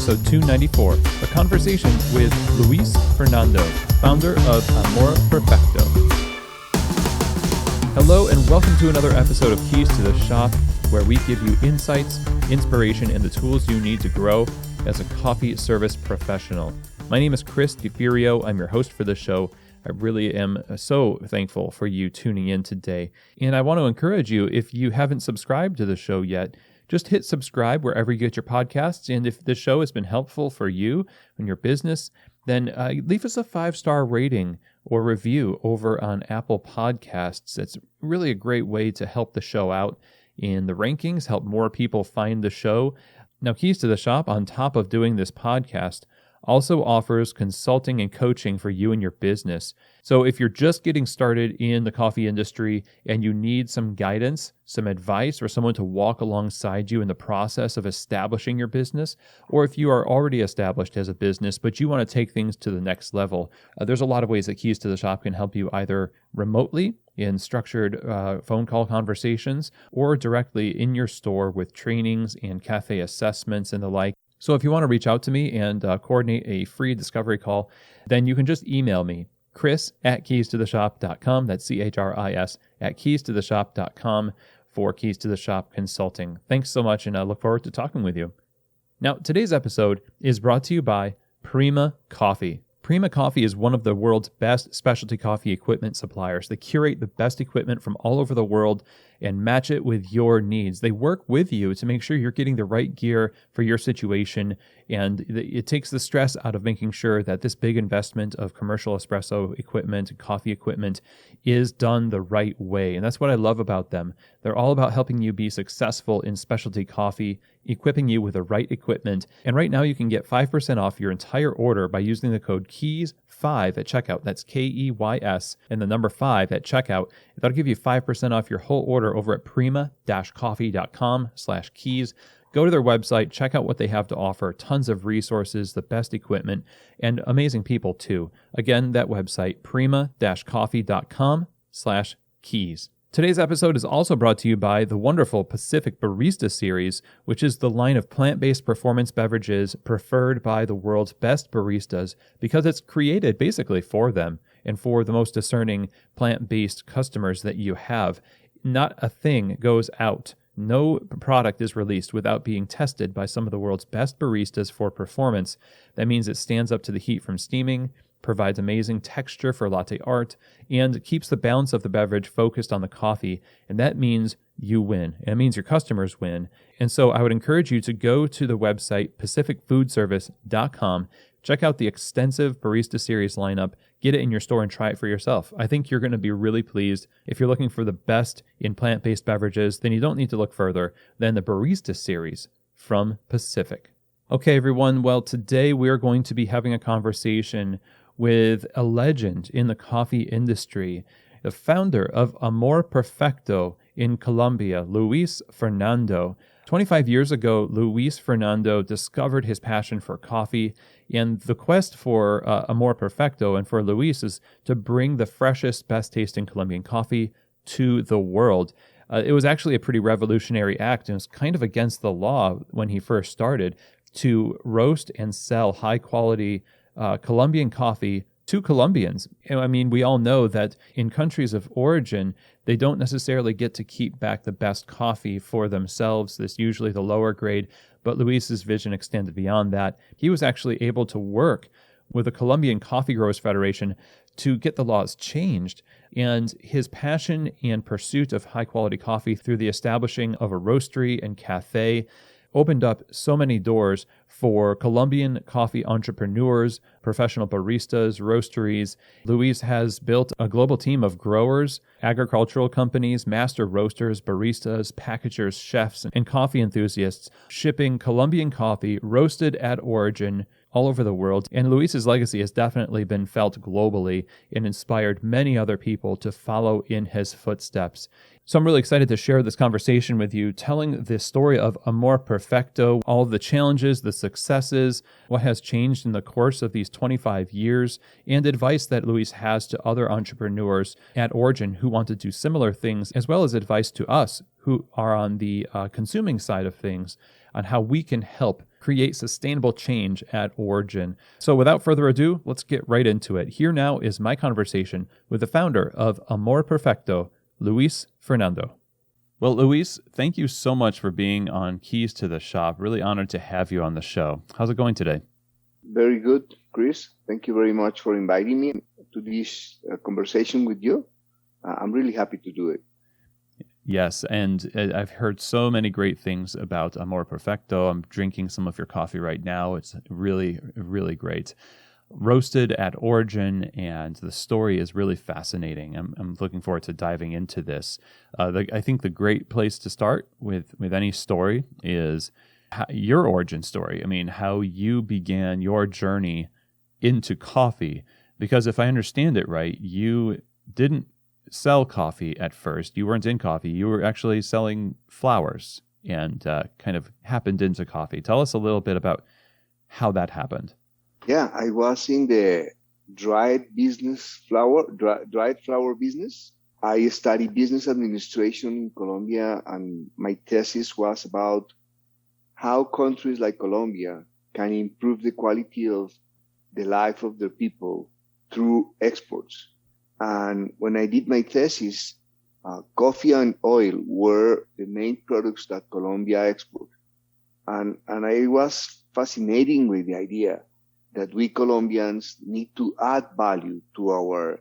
episode 294, a conversation with Luis Fernando, founder of Amor Perfecto. Hello and welcome to another episode of Keys to the Shop, where we give you insights, inspiration, and the tools you need to grow as a coffee service professional. My name is Chris DeFirio. I'm your host for the show. I really am so thankful for you tuning in today. And I want to encourage you, if you haven't subscribed to the show yet, just hit subscribe wherever you get your podcasts. And if the show has been helpful for you and your business, then leave us a 5-star rating or review over on Apple Podcasts. It's really a great way to help the show out in the rankings, help more people find the show. Now, Keys to the Shop, on top of doing this podcast, also offers consulting and coaching for you and your business. So if you're just getting started in the coffee industry and you need some guidance, some advice, or someone to walk alongside you in the process of establishing your business, or if you are already established as a business, but you want to take things to the next level, there's a lot of ways that Keys to the Shop can help you either remotely in structured phone call conversations or directly in your store with trainings and cafe assessments and the like. So if you want to reach out to me and coordinate a free discovery call, then you can just email me, chris@keystotheshop.com. That's CHRIS @keystotheshop.com for Keys to the Shop consulting. Thanks so much, and I look forward to talking with you. Now, today's episode is brought to you by Prima Coffee. Prima Coffee is one of the world's best specialty coffee equipment suppliers. They curate the best equipment from all over the world and match it with your needs. They work with you to make sure you're getting the right gear for your situation, and it takes the stress out of making sure that this big investment of commercial espresso equipment and coffee equipment is done the right way. And that's what I love about them. They're all about helping you be successful in specialty coffee, equipping you with the right equipment. And right now you can get 5% off your entire order by using the code KEYS5 at checkout. That's KEYS and the number 5 at checkout. That'll give you 5% off your whole order over at prima-coffee.com/keys. Go to their website, check out what they have to offer. Tons of resources, the best equipment, and amazing people too. Again, that website, prima-coffee.com/keys. Today's episode is also brought to you by the wonderful Pacific Barista series, which is the line of plant-based performance beverages preferred by the world's best baristas because it's created basically for them and for the most discerning plant-based customers that you have. Not a thing goes out. No product is released without being tested by some of the world's best baristas for performance. That means it stands up to the heat from steaming, provides amazing texture for latte art, and keeps the balance of the beverage focused on the coffee. And that means you win. And it means your customers win. And so I would encourage you to go to the website pacificfoodservice.com, check out the extensive barista series lineup, get it in your store and try it for yourself. I think you're going to be really pleased. If you're looking for the best in plant-based beverages, then you don't need to look further than the barista series from Pacific. Okay, everyone. Well, today we're going to be having a conversation with a legend in the coffee industry, the founder of Amor Perfecto in Colombia, Luis Fernando. 25 years ago, Luis Fernando discovered his passion for coffee, and the quest for Amor Perfecto and for Luis is to bring the freshest, best-tasting Colombian coffee to the world. It was actually a pretty revolutionary act, and it was kind of against the law when he first started to roast and sell high-quality Colombian coffee to Colombians. I mean, we all know that in countries of origin, they don't necessarily get to keep back the best coffee for themselves. This usually the lower grade, but Luis's vision extended beyond that. He was actually able to work with the Colombian Coffee Growers Federation to get the laws changed. And his passion and pursuit of high-quality coffee through the establishing of a roastery and cafe opened up so many doors for Colombian coffee entrepreneurs, professional baristas, roasteries. Luis has built a global team of growers, agricultural companies, master roasters, baristas, packagers, chefs, and coffee enthusiasts, shipping Colombian coffee roasted at origin all over the world. And Luis's legacy has definitely been felt globally and inspired many other people to follow in his footsteps. So I'm really excited to share this conversation with you, telling the story of Amor Perfecto, all of the challenges, the successes, what has changed in the course of these 25 years, and advice that Luis has to other entrepreneurs at origin who want to do similar things, as well as advice to us who are on the consuming side of things on how we can help create sustainable change at origin. So without further ado, let's get right into it. Here now is my conversation with the founder of Amor Perfecto, Luis Fernando. Well, Luis, thank you so much for being on Keys to the Shop. Really honored to have you on the show. How's it going today? Very good, Chris. Thank you very much for inviting me to this conversation with you. I'm really happy to do it. Yes, and I've heard so many great things about Amor Perfecto. I'm drinking some of your coffee right now. It's really, really great. Roasted at origin, and the story is really fascinating. I'm looking forward to diving into this. I think the great place to start with any story is your origin story. I mean, how you began your journey into coffee. Because if I understand it right, you didn't sell coffee at first. You weren't in coffee. You were actually selling flowers and kind of happened into coffee. Tell us a little bit about how that happened. Yeah, I was in the dried flower business. I studied business administration in Colombia, and my thesis was about how countries like Colombia can improve the quality of the life of their people through exports. And when I did my thesis, coffee and oil were the main products that Colombia exported. And I was fascinated with the idea that we Colombians need to add value to our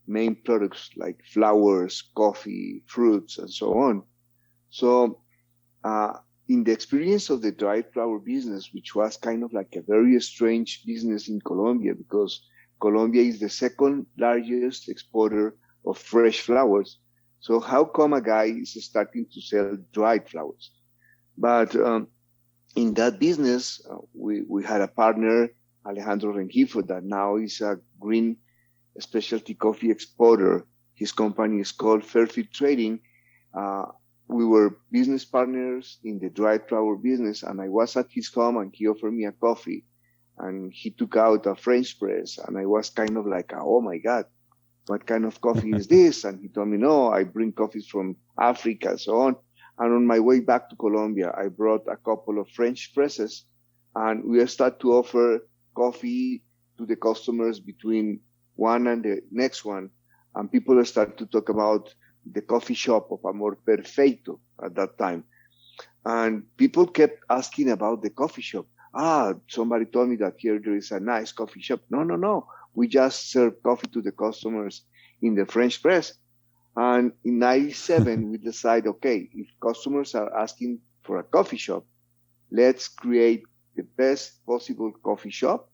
main products like flowers, coffee, fruits, and so on. So, in the experience of the dried flower business, which was kind of like a very strange business in Colombia, because Colombia is the second largest exporter of fresh flowers. So how come a guy is starting to sell dried flowers? But in that business, we had a partner, Alejandro Rengifo, that now is a green specialty coffee exporter. His company is called Fairfield Trading. We were business partners in the dried flower business, and I was at his home and he offered me a coffee, and he took out a French press, and I was kind of like, oh my God, what kind of coffee is this? And he told me, no, I bring coffees from Africa, and so on. And on my way back to Colombia, I brought a couple of French presses, and we started to offer coffee to the customers between one and the next one. And people started to talk about the coffee shop of Amor Perfecto at that time. And people kept asking about the coffee shop. Somebody told me that here there is a nice coffee shop. No. We just serve coffee to the customers in the French press. And in 97, we decided, okay, if customers are asking for a coffee shop, let's create the best possible coffee shop.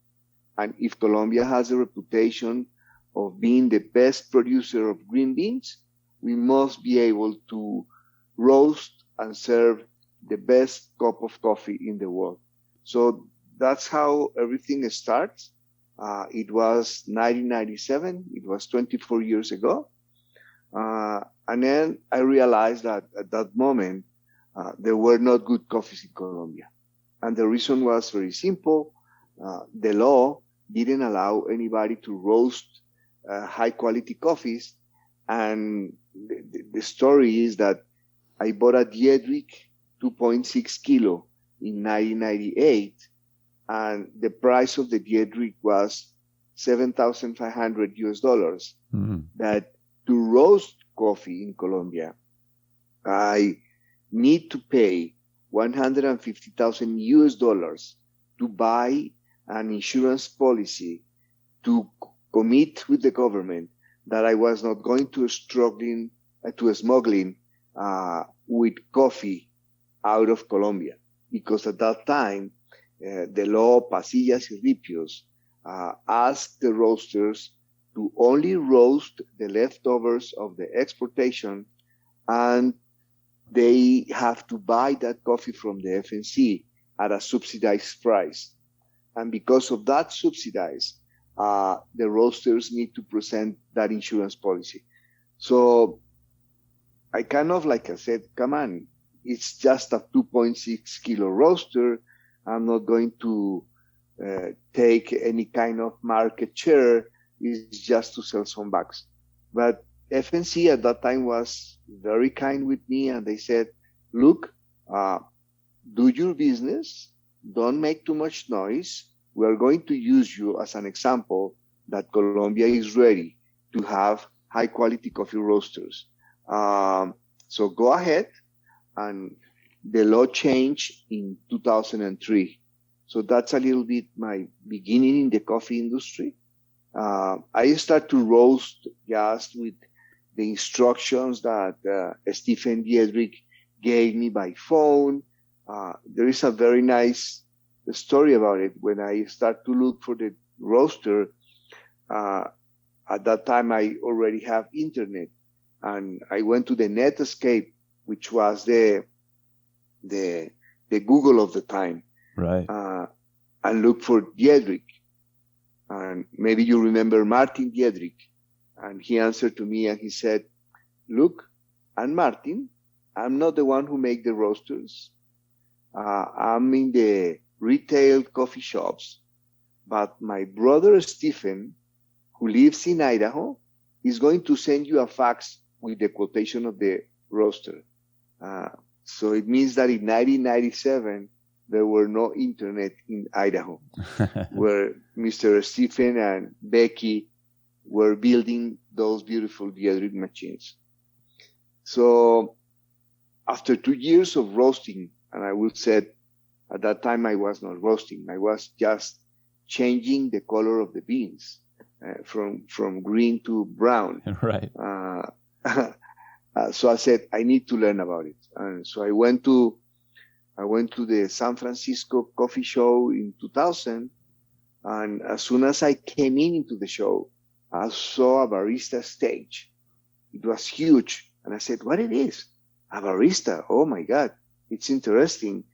And if Colombia has a reputation of being the best producer of green beans, we must be able to roast and serve the best cup of coffee in the world. So that's how everything starts. It was 1997. It was 24 years ago. And then I realized that at that moment, there were not good coffees in Colombia. And the reason was very simple. The law didn't allow anybody to roast high quality coffees. And the story is that I bought a Diedrich 2.6 kilo in 1998, and the price of the Diedrich was $7,500. That to roast coffee in Colombia, I need to pay $150,000 to buy an insurance policy to commit with the government that I was not going to smuggling with coffee out of Colombia, because at that time the law Pasillas y Ripios asked the roasters to only roast the leftovers of the exportation, and they have to buy that coffee from the FNC at a subsidized price. And because of that subsidize, the roasters need to present that insurance policy. So I kind of, like I said, come on, it's just a 2.6 kilo roaster. I'm not going to take any kind of market share. It's just to sell some bags. But FNC at that time was very kind with me, and they said, look, do your business, don't make too much noise. We are going to use you as an example that Colombia is ready to have high quality coffee roasters. So go ahead. And the law changed in 2003. So that's a little bit my beginning in the coffee industry. I start to roast just with the instructions that Stephen Diedrich gave me by phone. There is a very nice story about it. When I start to look for the roaster, at that time I already have internet, and I went to the Netscape, which was the Google of the time, right? And look for Diedrich. And maybe you remember Martin Diedrich. And he answered to me and he said, look, I'm Martin. I'm not the one who make the roasters. I'm in the retail coffee shops. But my brother Stephen, who lives in Idaho, is going to send you a fax with the quotation of the roaster. So it means that in 1997, there were no internet in Idaho, where Mr. Stephen and Becky were building those beautiful Diedrich machines. So after 2 years of roasting, and I would say at that time I was not roasting, I was just changing the color of the beans from green to brown. Right. So I said, I need to learn about it. And so I went to the San Francisco Coffee Show in 2000. And as soon as I came into the show, I saw a barista stage. It was huge. And I said, what it is? A barista. Oh my God. It's interesting.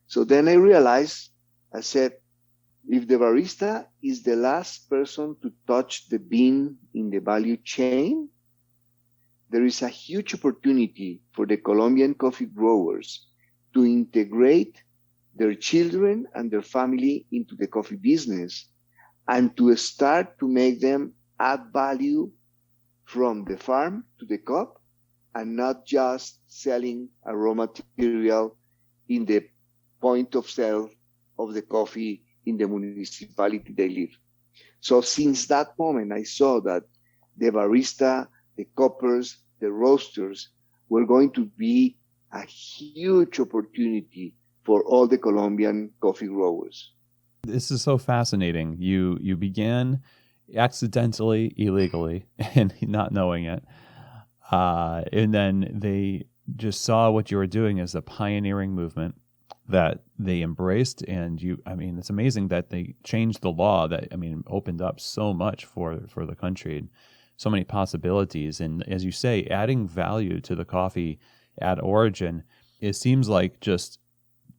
So then I realized, I said, if the barista is the last person to touch the bean in the value chain, there is a huge opportunity for the Colombian coffee growers to integrate their children and their family into the coffee business and to start to make them add value from the farm to the cup and not just selling a raw material in the point of sale of the coffee in the municipality they live. So since that moment, I saw that the barista, the coppers, the roasters were going to be a huge opportunity for all the Colombian coffee growers. This is so fascinating. You began accidentally, illegally, and not knowing it. And then they just saw what you were doing as a pioneering movement that they embraced. And it's amazing that they changed the law that, opened up so much for the country and so many possibilities. And as you say, adding value to the coffee at origin, it seems like just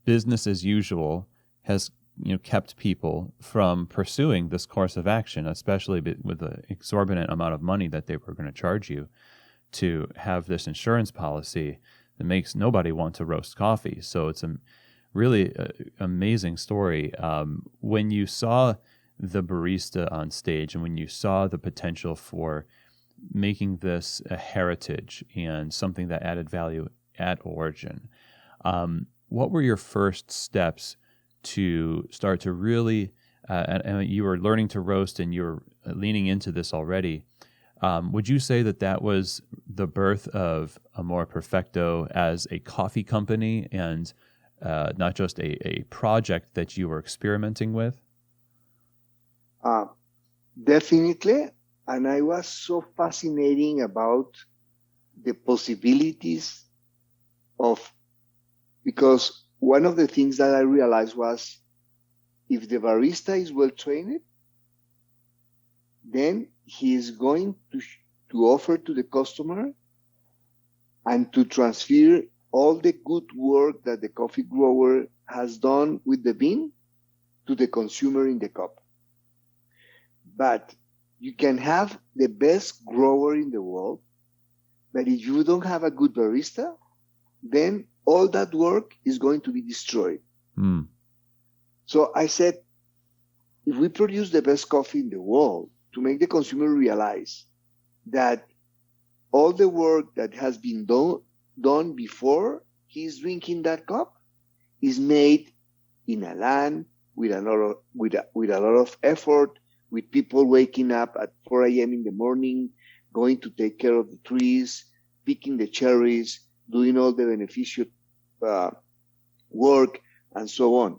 business as usual has kept people from pursuing this course of action, especially with the exorbitant amount of money that they were going to charge you to have this insurance policy that makes nobody want to roast coffee. So it's a really amazing story. When you saw the barista on stage and when you saw the potential for making this a heritage and something that added value at origin, what were your first steps to start to really, and you were learning to roast and you were leaning into this already, would you say that was the birth of Amor Perfecto as a coffee company and not just a project that you were experimenting with? Definitely. And I was so fascinating about the possibilities because one of the things that I realized was if the barista is well trained, then he is going to offer to the customer and to transfer all the good work that the coffee grower has done with the bean to the consumer in the cup. But you can have the best grower in the world, but if you don't have a good barista, then all that work is going to be destroyed. Mm. So I said, if we produce the best coffee in the world to make the consumer realize that all the work that has been done before he's drinking that cup is made in a land with a lot of effort, with people waking up at 4 a.m. in the morning, going to take care of the trees, picking the cherries, doing all the beneficial work, and so on.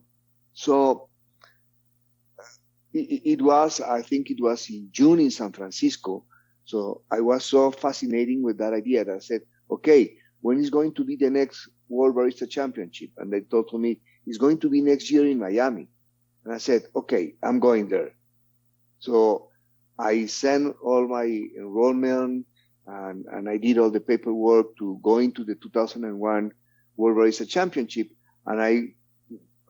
So I think it was in June in San Francisco. So I was so fascinated with that idea that I said, okay, when is going to be the next World Barista Championship? And they told me it's going to be next year in Miami. And I said, okay, I'm going there. So I sent all my enrollment and I did all the paperwork to go into the 2001 World Barista Championship. And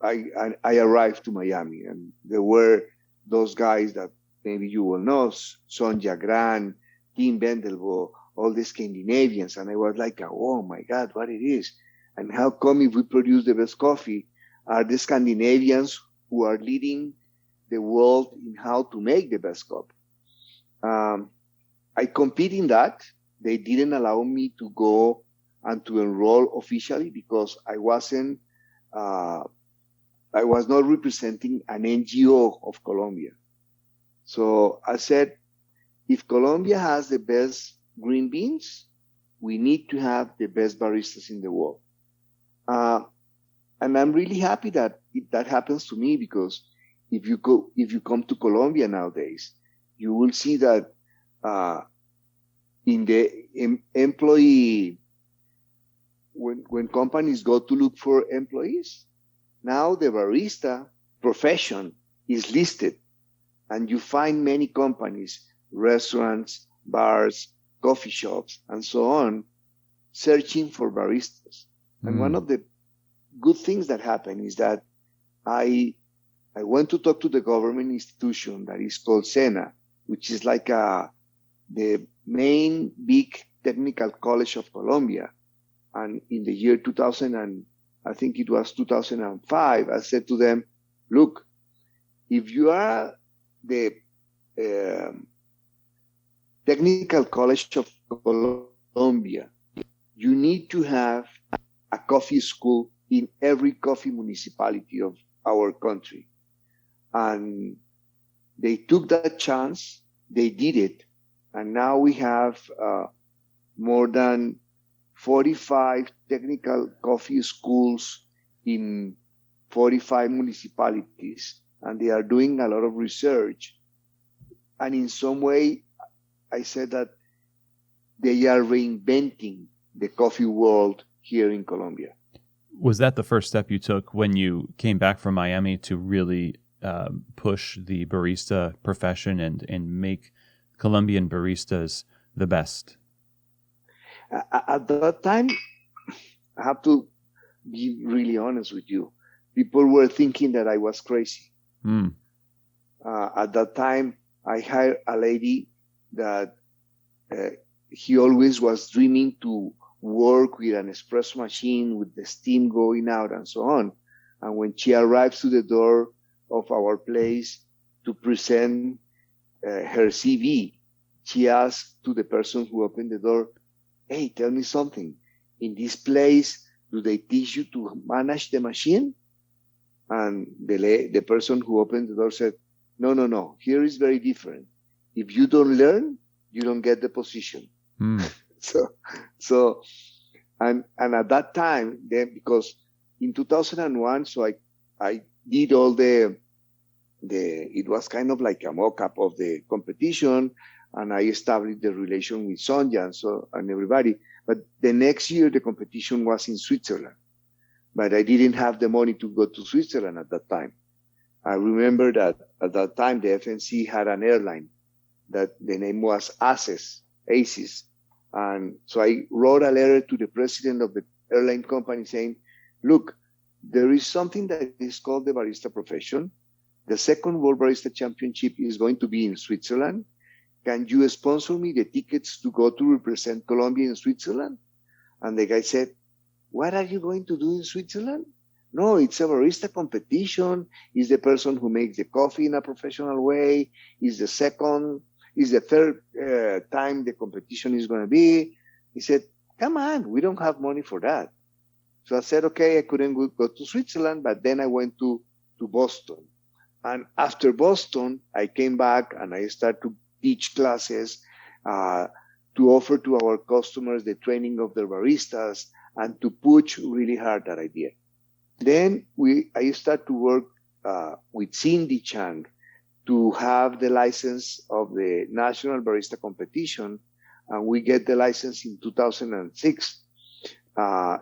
I arrived to Miami, and there were those guys that maybe you will know, Sonja Gran, Tim Vendelbo, all the Scandinavians. And I was like, oh my God, what it is. And how come if we produce the best coffee, are the Scandinavians who are leading the world in how to make the best coffee? I compete in that. They didn't allow me to go and to enroll officially because I was not representing an NGO of Colombia. So I said, if Colombia has the best green beans, we need to have the best baristas in the world. And I'm really happy that that happens to me, because if you come to Colombia nowadays, you will see that in the employee, when companies go to look for employees, now the barista profession is listed, and you find many companies, restaurants, bars, coffee shops, and so on, searching for baristas. And one of the good things that happened is that I went to talk to the government institution that is called SENA, which is like the main big technical college of Colombia. And in the year 2005, I said to them, look, if you are the technical college of Colombia, you need to have a coffee school in every coffee municipality of our country. And they took that chance, they did it, and now we have more than 45 technical coffee schools in 45 municipalities, and they are doing a lot of research. And in some way, I said that they are reinventing the coffee world here in Colombia. Was that the first step you took when you came back from Miami to really push the barista profession and make Colombian baristas the best? At that time, I have to be really honest with you. People were thinking that I was crazy. At that time, I hired a lady that he always was dreaming to work with an espresso machine with the steam going out and so on. And when she arrives to the door of our place to present her CV, she asked to the person who opened the door, hey, tell me something. In this place, do they teach you to manage the machine? And the person who opened the door said, no. Here is very different. If you don't learn, you don't get the position. So, and at that time, then, because in 2001, so I did all it was kind of like a mock-up of the competition, and I established the relation with Sonja and everybody. But the next year, the competition was in Switzerland. But I didn't have the money to go to Switzerland at that time. I remember that at that time, the FNC had an airline that the name was ACES. And so I wrote a letter to the president of the airline company saying, look, there is something that is called the barista profession. The second World Barista Championship is going to be in Switzerland. Can you sponsor me the tickets to go to represent Colombia in Switzerland? And the guy said, what are you going to do in Switzerland? No, it's a barista competition. It's the person who makes the coffee in a professional way. It's the third time the competition is going to be. He said, come on, we don't have money for that. So I said, okay, I couldn't go to Switzerland, but then I went to Boston. And after Boston, I came back and I started to teach classes, to offer to our customers the training of their baristas and to push really hard that idea. Then I started to work with Cindy Chang to have the license of the National Barista Competition. And we get the license in 2006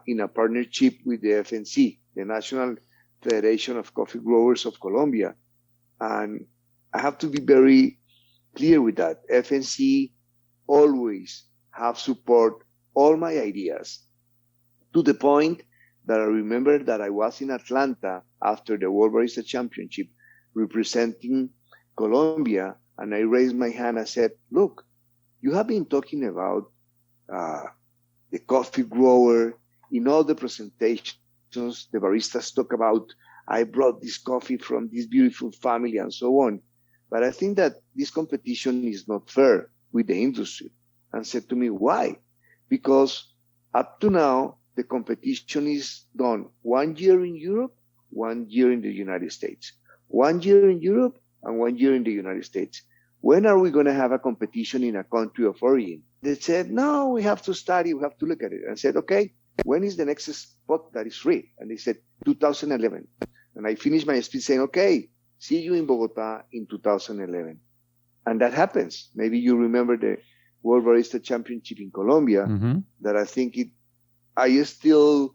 in a partnership with the FNC, the National Federation of Coffee Growers of Colombia. And I have to be very clear with that. FNC always have support all my ideas, to the point that I remember that I was in Atlanta after the World Barista Championship representing Colombia, and I raised my hand and said, look, you have been talking about the coffee grower in all the presentations. The baristas talk about, I brought this coffee from this beautiful family and so on. But I think that this competition is not fair with the industry. And said to me, why? Because up to now, the competition is done 1 year in Europe, 1 year in the United States. 1 year in Europe and 1 year in the United States. When are we going to have a competition in a country of origin? They said, no, we have to study, we have to look at it. And I said, okay, when is the next spot that is free? And they said, 2011. And I finished my speech saying, okay, see you in Bogota in 2011. And that happens. Maybe you remember the World Barista Championship in Colombia, that I think I still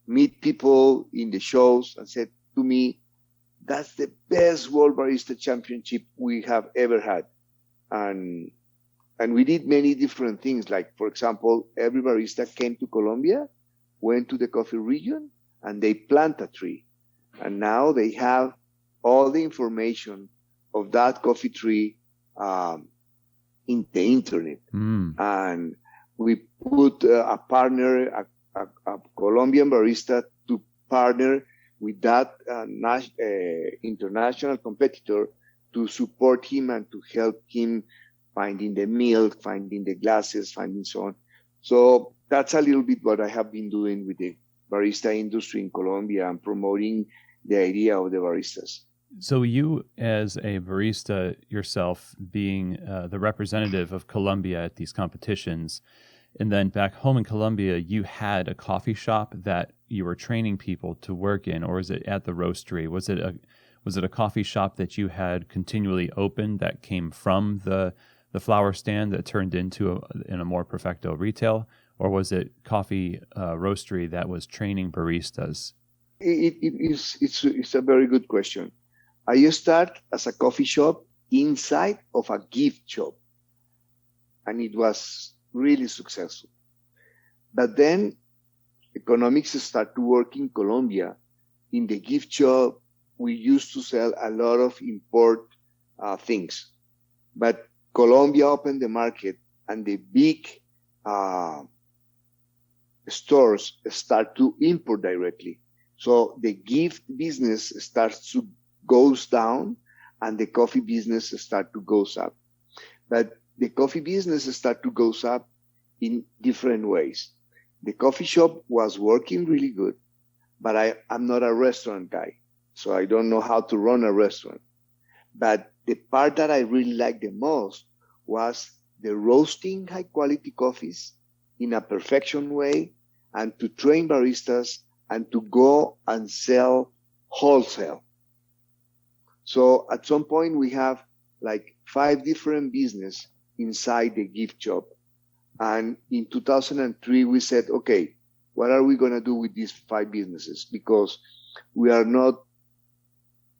meet people in the shows and said to me, that's the best World Barista Championship we have ever had. And we did many different things. Like, for example, every barista came to Colombia, went to the coffee region, and they plant a tree. And now they have all the information of that coffee tree in the internet. And we put a partner, a Colombian barista, to partner with that international competitor to support him and to help him finding the milk, finding the glasses, finding so on. So that's a little bit what I have been doing with the barista industry in Colombia and promoting the idea of the baristas. So you, as a barista yourself, being the representative of Colombia at these competitions, and then back home in Colombia, you had a coffee shop that you were training people to work in, or was it at the roastery? Was it a coffee shop that you had continually open that came from the flower stand that turned into an Amor Perfecto retail, or was it coffee roastery that was training baristas? It's a very good question. I start as a coffee shop inside of a gift shop, and it was really successful. But then economics start to work in Colombia. In the gift shop, we used to sell a lot of import things. But Colombia opened the market, and the big stores start to import directly. So the gift business starts to goes down, and the coffee business start to goes up. But the coffee business start to goes up in different ways. The coffee shop was working really good, but I'm not a restaurant guy, so I don't know how to run a restaurant. But the part that I really liked the most was the roasting high quality coffees in a perfection way, and to train baristas and to go and sell wholesale. So at some point we have like 5 different business inside the gift shop. And in 2003, we said, okay, what are we going to do with these 5 businesses? Because we are not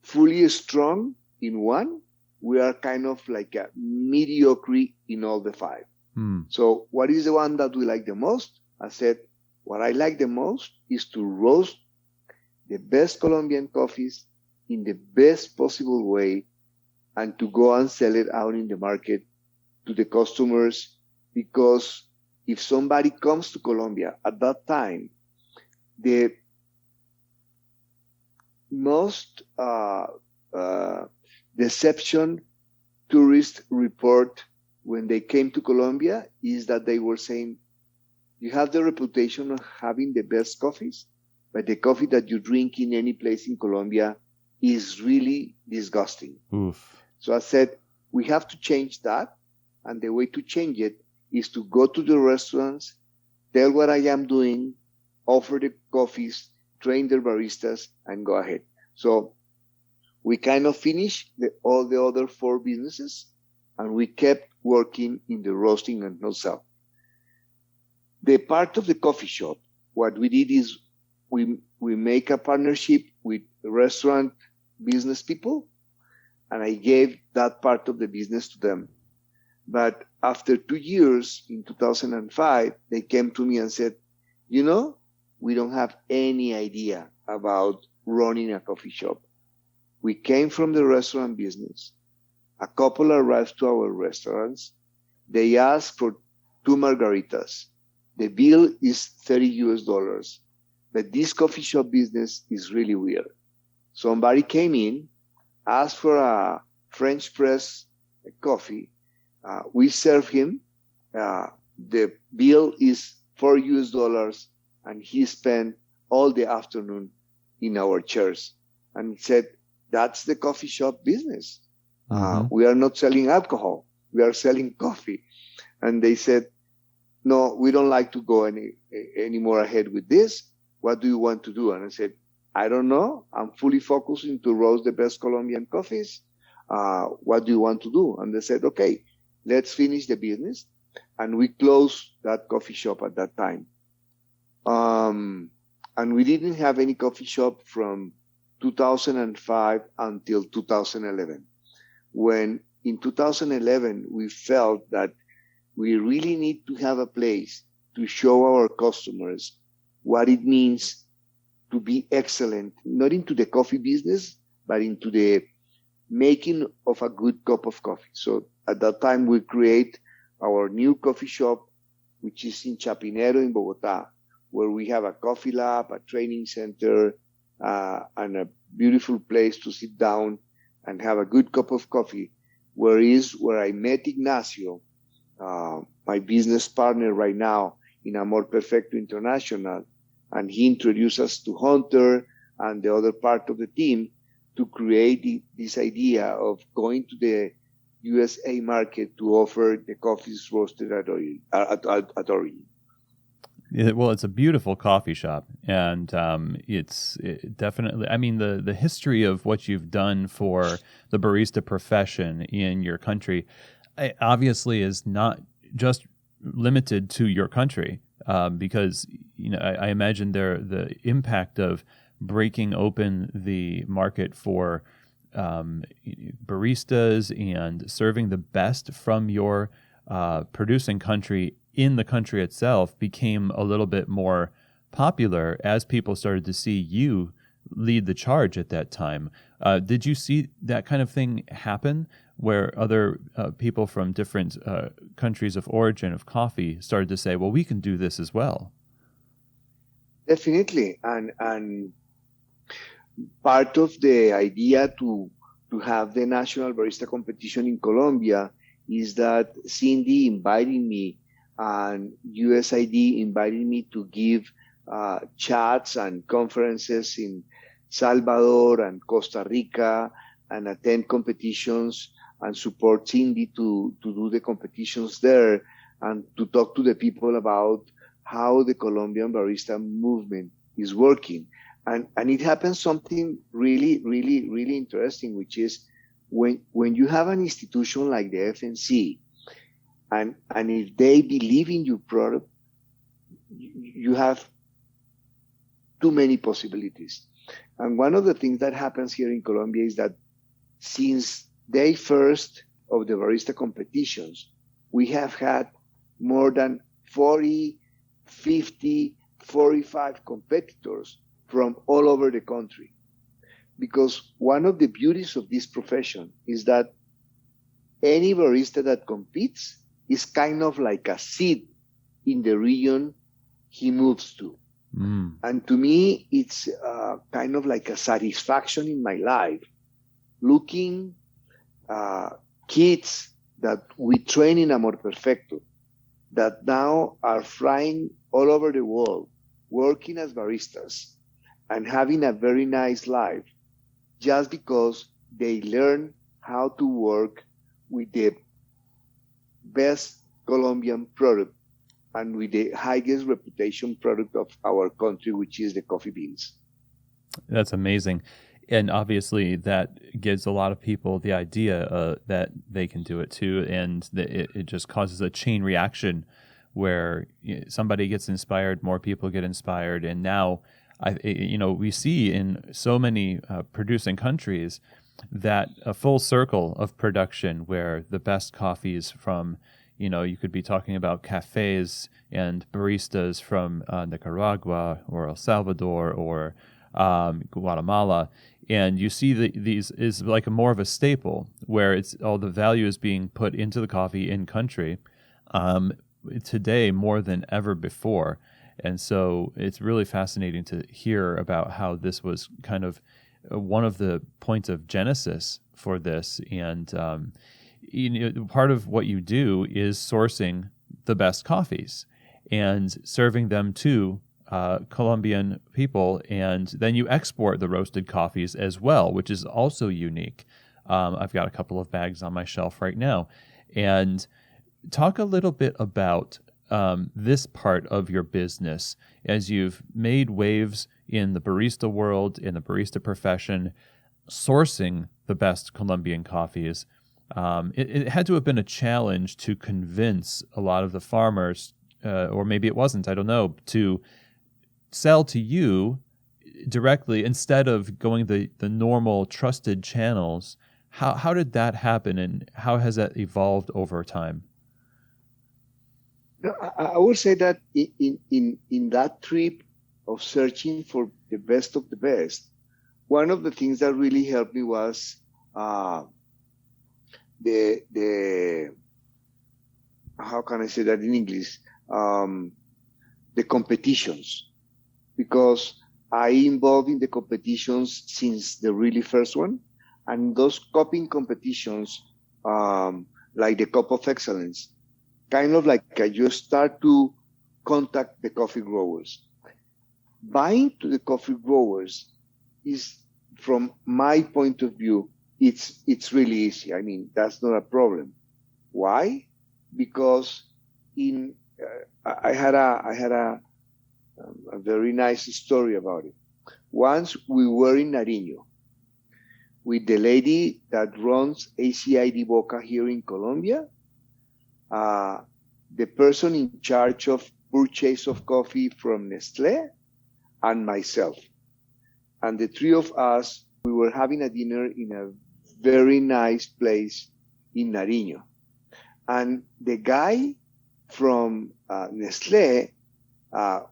fully strong in one. We are kind of like a mediocre in all the 5. So what is the one that we like the most? I said, what I like the most is to roast the best Colombian coffees in the best possible way, and to go and sell it out in the market to the customers. Because if somebody comes to Colombia at that time, the most deception tourist report when they came to Colombia is that they were saying, you have the reputation of having the best coffees, but the coffee that you drink in any place in Colombia is really disgusting. Oof. So I said, we have to change that. And the way to change it is to go to the restaurants, tell what I am doing, offer the coffees, train their baristas, and go ahead. So we kind of finished all the other 4 businesses, and we kept working in the roasting and wholesale. The part of the coffee shop, what we did is we make a partnership with restaurant business people, and I gave that part of the business to them. But after 2 years, in 2005, they came to me and said, we don't have any idea about running a coffee shop. We came from the restaurant business. A couple arrived to our restaurants. They asked for 2 margaritas. The bill is $30, but this coffee shop business is really weird. Somebody came in, asked for a French press coffee. We serve him. The bill is $4, and he spent all the afternoon in our chairs. And he said, that's the coffee shop business. We are not selling alcohol. We are selling coffee. And they said, no, we don't like to go any more ahead with this. What do you want to do? And I said, I don't know. I'm fully focused into roast the best Colombian coffees. What do you want to do? And they said, okay, let's finish the business. And we closed that coffee shop at that time. And we didn't have any coffee shop from 2005 until 2011. When in 2011, we felt that we really need to have a place to show our customers what it means to be excellent, not into the coffee business, but into the making of a good cup of coffee. So at that time, we create our new coffee shop, which is in Chapinero in Bogota, where we have a coffee lab, a training center, and a beautiful place to sit down and have a good cup of coffee, where I met Ignacio, my business partner right now in Amor Perfecto International, and he introduced us to Hunter and the other part of the team to create this idea of going to the USA market to offer the coffees roasted at origin. Well, it's a beautiful coffee shop, and it's definitely, I mean, the history of what you've done for the barista profession in your country obviously is not just limited to your country, because I imagine the impact of breaking open the market for baristas and serving the best from your producing country in the country itself became a little bit more popular as people started to see you lead the charge at that time. Did you see that kind of thing happen where other people from different countries of origin of coffee started to say, well, we can do this as well? Definitely. And part of the idea to have the national barista competition in Colombia is that Cindy invited me and USID invited me to give chats and conferences in Salvador and Costa Rica and attend competitions and support Cindy to do the competitions there and to talk to the people about how the Colombian barista movement is working. And it happens something really, really, really interesting, which is when you have an institution like the FNC, and if they believe in your product, you have too many possibilities. And one of the things that happens here in Colombia is that since day first of the barista competitions, we have had more than 40, 50, 45 competitors from all over the country. Because one of the beauties of this profession is that any barista that competes is kind of like a seed in the region he moves to. And to me, it's kind of like a satisfaction in my life, looking kids that we train in Amor Perfecto, that now are flying all over the world, working as baristas and having a very nice life just because they learn how to work with the best Colombian product and with the highest reputation product of our country, which is the coffee beans. That's amazing. And obviously that gives a lot of people the idea that they can do it too. And it just causes a chain reaction where somebody gets inspired, more people get inspired. And now, we see in so many producing countries that a full circle of production where the best coffees from, you could be talking about cafes and baristas from Nicaragua or El Salvador or Guatemala. And you see these is like more of a staple where it's all the value is being put into the coffee in country today more than ever before. And so it's really fascinating to hear about how this was kind of one of the points of genesis for this. And part of what you do is sourcing the best coffees and serving them to Colombian people, and then you export the roasted coffees as well, which is also unique. I've got a couple of bags on my shelf right now. And talk a little bit about this part of your business as you've made waves in the barista world, in the barista profession, sourcing the best Colombian coffees. It had to have been a challenge to convince a lot of the farmers, or maybe it wasn't, I don't know, to sell to you directly instead of going the normal trusted channels. How did that happen, and how has that evolved over time? I would say that in that trip of searching for the best of the best, one of the things that really helped me was the how can I say that in English? The competitions, because I involved in the competitions since the really first one, and those cupping competitions, like the Cup of Excellence, kind of like you start to contact the coffee growers. Buying to the coffee growers is, from my point of view, it's really easy. I mean, that's not a problem. Why? Because I had a very nice story about it. Once we were in Nariño with the lady that runs ACID Boca here in Colombia, the person in charge of purchase of coffee from Nestlé, and myself. And the three of us, we were having a dinner in a very nice place in Nariño. And the guy from Nestlé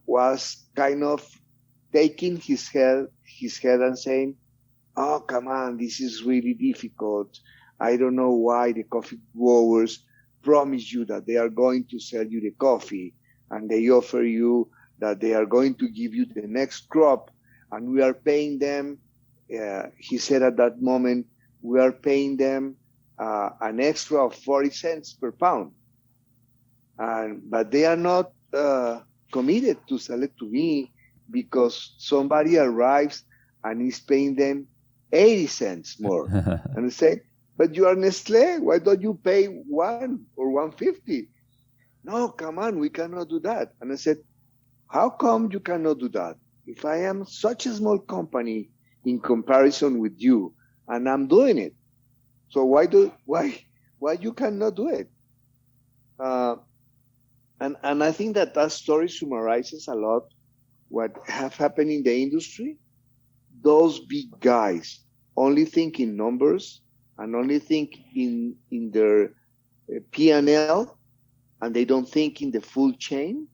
was kind of taking his head and saying, "Oh, come on, this is really difficult. I don't know why the coffee growers promise you that they are going to sell you the coffee, and they offer you that they are going to give you the next crop, and we are paying them," he said at that moment, "we are paying them an extra of 40 cents per pound. But they are not committed to sell it to me because somebody arrives and is paying them 80 cents more." And I say, "But you are Nestlé. Why don't you pay 1 or 150? "No, come on, we cannot do that." And I said, "How come you cannot do that? If I am such a small company in comparison with you, and I'm doing it, so why you cannot do it?" And I think that story summarizes a lot what have happened in the industry. Those big guys only think in numbers and only think in their P&L, and they don't think in the full chain.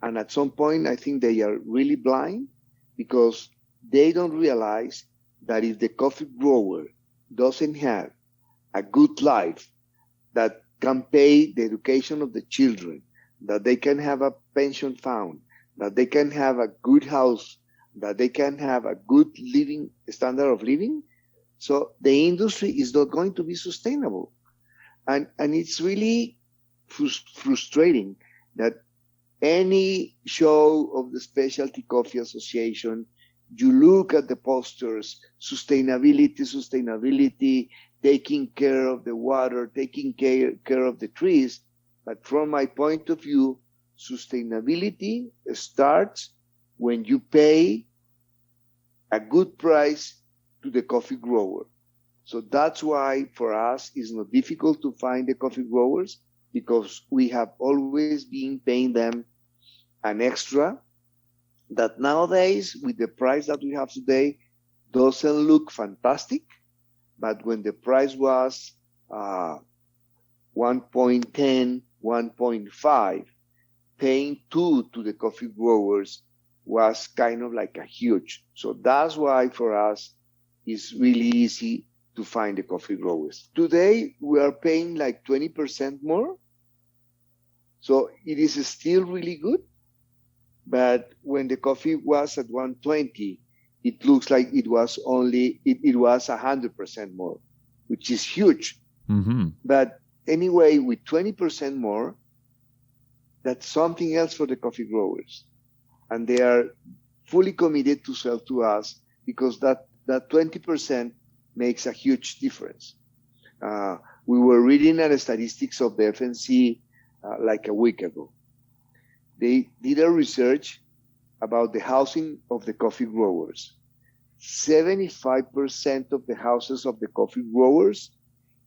And at some point, I think they are really blind because they don't realize that if the coffee grower doesn't have a good life, that can pay the education of the children, that they can have a pension fund, that they can have a good house, that they can have a good living standard of living, so the industry is not going to be sustainable. And it's really frustrating that any show of the Specialty Coffee Association, you look at the posters, sustainability, taking care of the water, taking care of the trees. But from my point of view, sustainability starts when you pay a good price to the coffee grower. So that's why for us it's not difficult to find the coffee growers, because we have always been paying them an extra that nowadays, with the price that we have today, doesn't look fantastic. But when the price was 1.10, 1.5, paying 2 to the coffee growers was kind of like a huge. So that's why for us it's really easy to find the coffee growers. Today we are paying like 20% more. So it is still really good. But when the coffee was at 120, it looks like it was 100% more, which is huge. Mm-hmm. But anyway, with 20% more, that's something else for the coffee growers. And they are fully committed to sell to us, because that 20% makes a huge difference. We were reading the statistics of the FNC like a week ago. They did a research about the housing of the coffee growers. 75% of the houses of the coffee growers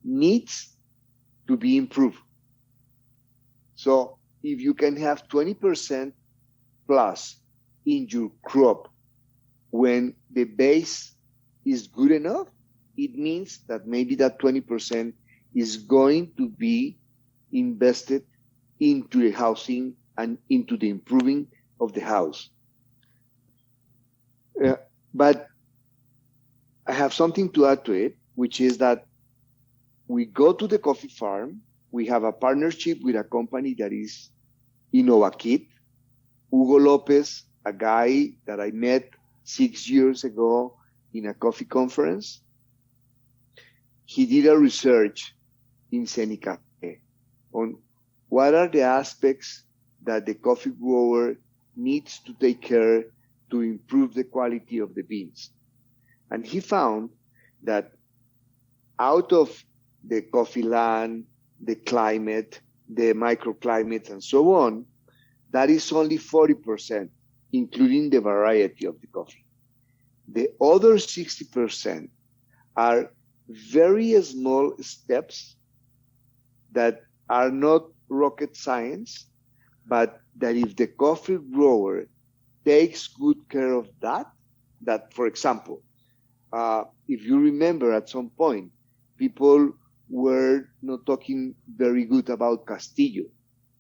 needs to be improved. So if you can have 20% plus in your crop when the base is good enough, it means that maybe that 20% is going to be invested into the housing and into the improving of the house. But I have something to add to it, which is that we go to the coffee farm. We have a partnership with a company that is Innovakit. Hugo Lopez, a guy that I met 6 years ago in a coffee conference, he did a research in Cenicafe on what are the aspects that the coffee grower needs to take care to improve the quality of the beans. And he found that out of the coffee land, the climate, the microclimates, and so on, that is only 40%, including the variety of the coffee. The other 60% are very small steps that are not rocket science, but that if the coffee grower takes good care of that, for example, if you remember at some point, people were not talking very good about Castillo,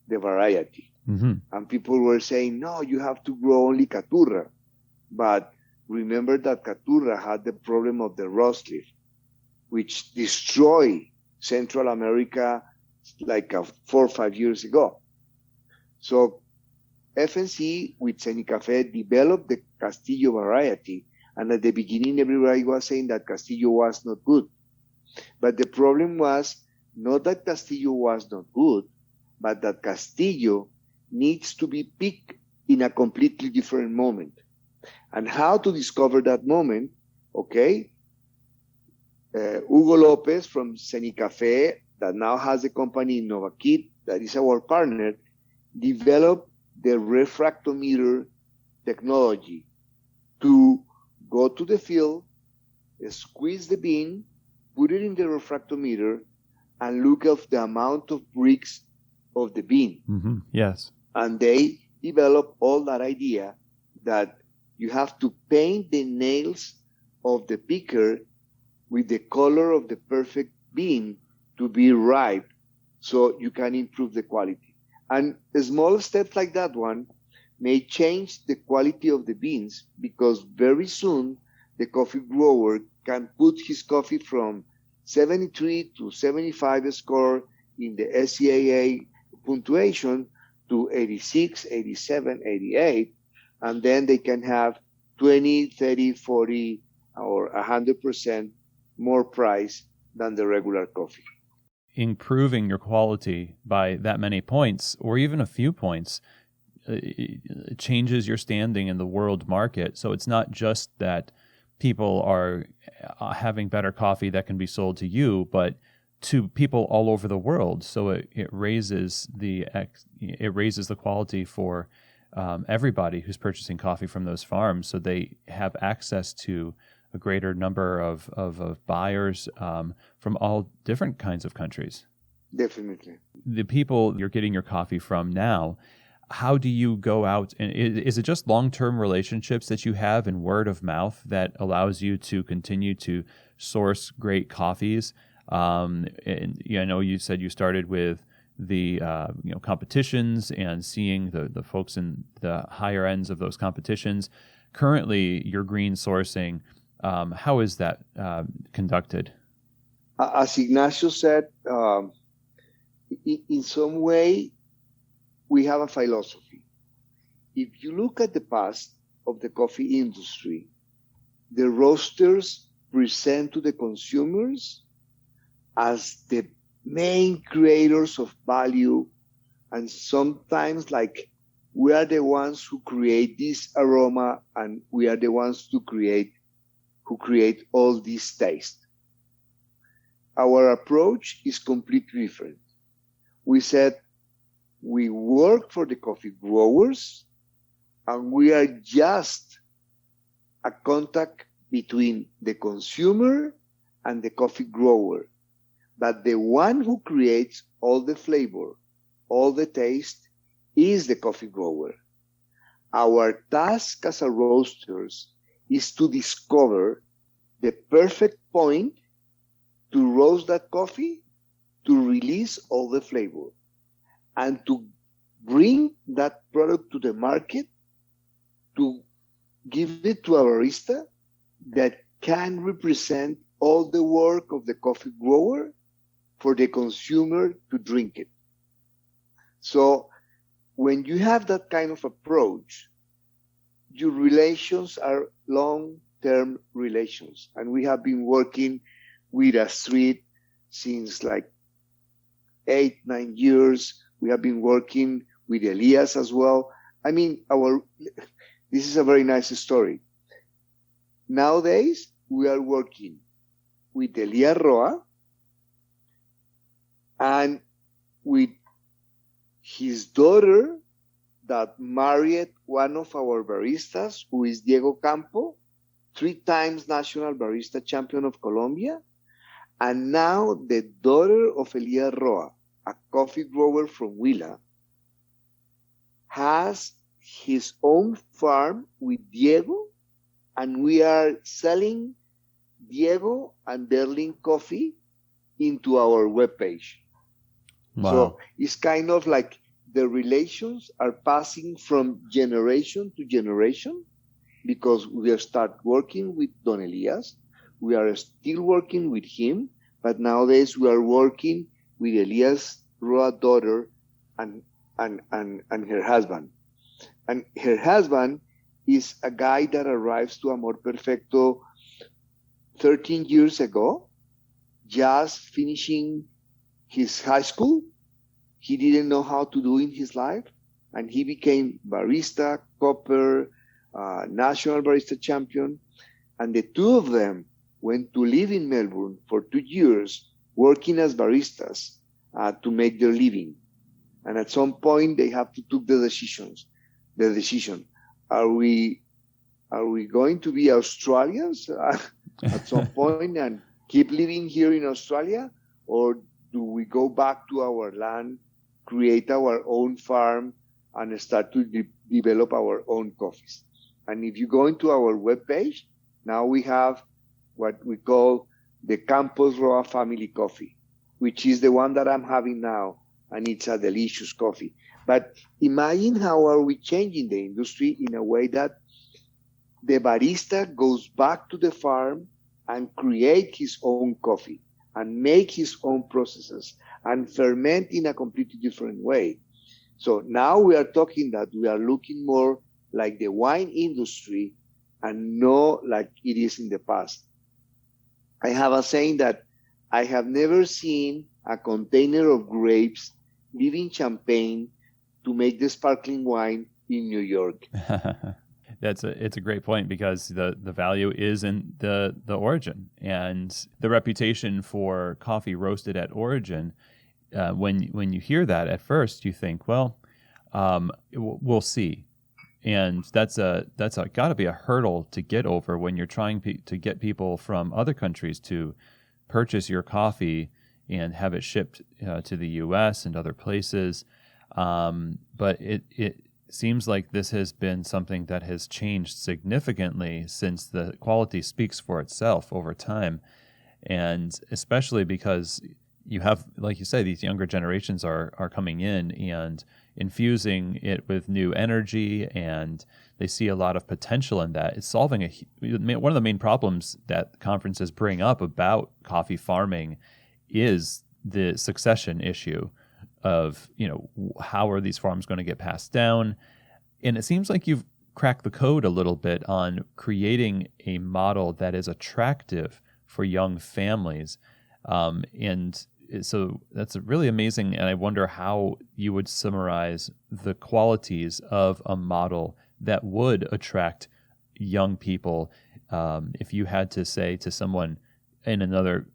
the variety. Mm-hmm. And people were saying, no, you have to grow only Caturra. But remember that Caturra had the problem of the rust leaf, which destroyed Central America like 4 or 5 years ago. So FNC with Cenicafe developed the Castillo variety. And at the beginning, everybody was saying that Castillo was not good. But the problem was not that Castillo was not good, but that Castillo needs to be picked in a completely different moment. And how to discover that moment? Okay. Hugo Lopez from Cenicafe, that now has the company Innovakit, that is our partner, developed the refractometer technology to go to the field, squeeze the bean, put it in the refractometer, and look at the amount of bricks of the bean. Mm-hmm. Yes. And they developed all that idea that you have to paint the nails of the picker with the color of the perfect bean to be ripe, so you can improve the quality. And small steps like that one may change the quality of the beans, because very soon the coffee grower can put his coffee from 73 to 75 score in the SCAA punctuation to 86, 87, 88, and then they can have 20, 30, 40, or 100% more price than the regular coffee. improving your quality by that many points, or even a few points, it changes your standing in the world market. So it's not just that people are having better coffee that can be sold to you, but to people all over the world. So it raises the quality for everybody who's purchasing coffee from those farms, so they have access to a greater number of buyers from all different kinds of countries. Definitely. The people you're getting your coffee from now, how do you go out? And is it just long-term relationships that you have and word of mouth that allows you to continue to source great coffees? And I know you said you started with the competitions and seeing the folks in the higher ends of those competitions. Currently, your green sourcing, how is that conducted? As Ignacio said, in some way, we have a philosophy. If you look at the past of the coffee industry, the roasters present to the consumers as the main creators of value, and sometimes like we are the ones who create this aroma, and we are the ones who create all this taste. Our approach is completely different. We said we work for the coffee growers, and we are just a contact between the consumer and the coffee grower. But the one who creates all the flavor, all the taste, is the coffee grower. Our task as a roasters is to discover the perfect point to roast that coffee, to release all the flavor, and to bring that product to the market, to give it to a barista that can represent all the work of the coffee grower for the consumer to drink it. So when you have that kind of approach, your relations are long-term relations. And we have been working with Astrid since like 8-9 years. We have been working with Elias as well. I mean, this is a very nice story. Nowadays, we are working with Elias Roa and with his daughter that married one of our baristas, who is Diego Campo, 3 times national barista champion of Colombia. And now the daughter of Elias Roa, a coffee grower from Huila, has his own farm with Diego, and we are selling Diego and Derlin coffee into our webpage. Wow. So it's kind of like the relations are passing from generation to generation, because we have started working with Don Elias. We are still working with him, but nowadays we are working with Elias Roa daughter and her husband. And her husband is a guy that arrives to Amor Perfecto 13 years ago, just finishing his high school. He didn't know how to do in his life, and he became barista, copper, national barista champion. And the two of them went to live in Melbourne for 2 years, working as baristas to make their living. And at some point, they have to take the decision. Are we going to be Australians at some point and keep living here in Australia? Or do we go back to our land, create our own farm, and start to develop our own coffees? And if you go into our webpage, now we have what we call the Campos Roa family coffee, which is the one that I'm having now, and it's a delicious coffee. But imagine how are we changing the industry in a way that the barista goes back to the farm and create his own coffee and make his own processes and ferment in a completely different way. So now we are talking that we are looking more like the wine industry and not like it is in the past. I have a saying that I have never seen a container of grapes, leaving champagne to make the sparkling wine in New York. It's a great point, because the value is in the origin, and the reputation for coffee roasted at origin. When you hear that at first, you think, well, we'll see, and that's got to be a hurdle to get over when you're trying to get people from other countries to purchase your coffee and have it shipped to the U.S. and other places. But it seems like this has been something that has changed significantly since the quality speaks for itself over time. And especially because you have, like you say, these younger generations are coming in and infusing it with new energy, and they see a lot of potential in that. It's solving one of the main problems that conferences bring up about coffee farming is the succession issue of, how are these farms going to get passed down? And it seems like you've cracked the code a little bit on creating a model that is attractive for young families. And so that's really amazing. And I wonder how you would summarize the qualities of a model that would attract young people. If you had to say to someone in another